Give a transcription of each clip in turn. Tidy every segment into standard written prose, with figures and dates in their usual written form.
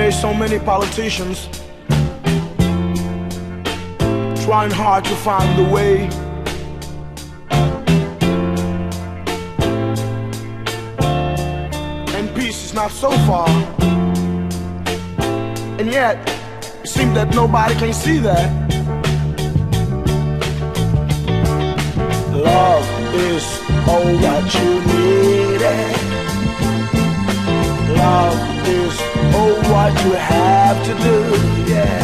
There's so many politicians trying hard to find the way. And peace is not so far. And yet, it seems that nobody can see that. Love is all that you need. Love is all what you have to do, yeah.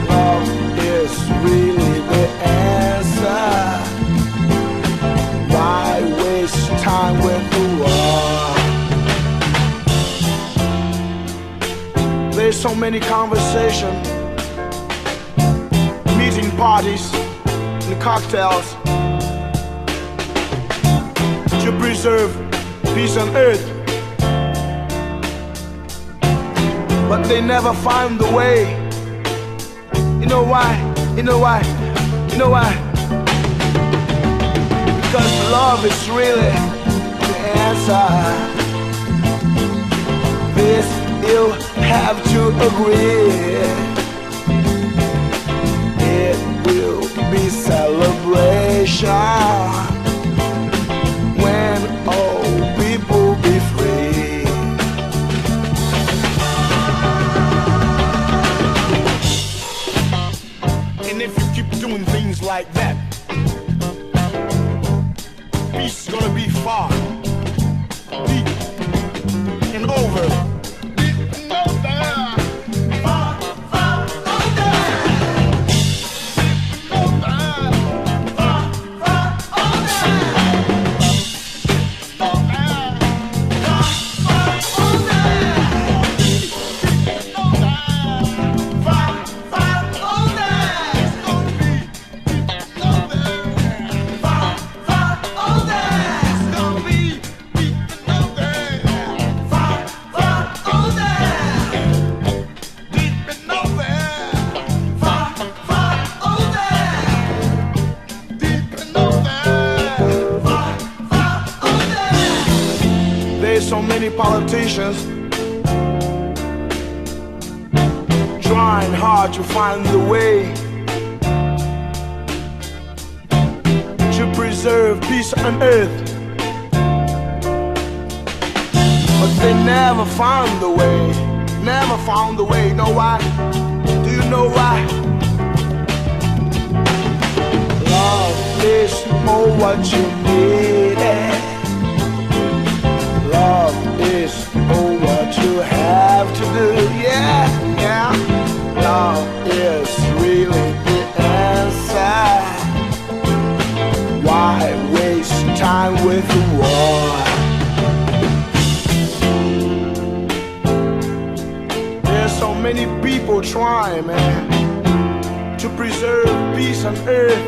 Love is really the answer. Why waste time with the war? There's so many conversations, meeting parties and cocktails to preserve peace on earth. But they never find the way. You know why? You know why? You know why? Because love is really the answer. This you have to agree. It will be celebration when all people be free. And if you keep doing things like that, peace is gonna be far, deep, and over. So many politicians trying hard to find the way to preserve peace on earth, but they never found the way. Never found the way. Know why? Do you know why? Love is all what you need. Love is all what you have to do, yeah, yeah. Love is really the answer. Why waste time with the war? There's so many people trying, man, to preserve peace on earth.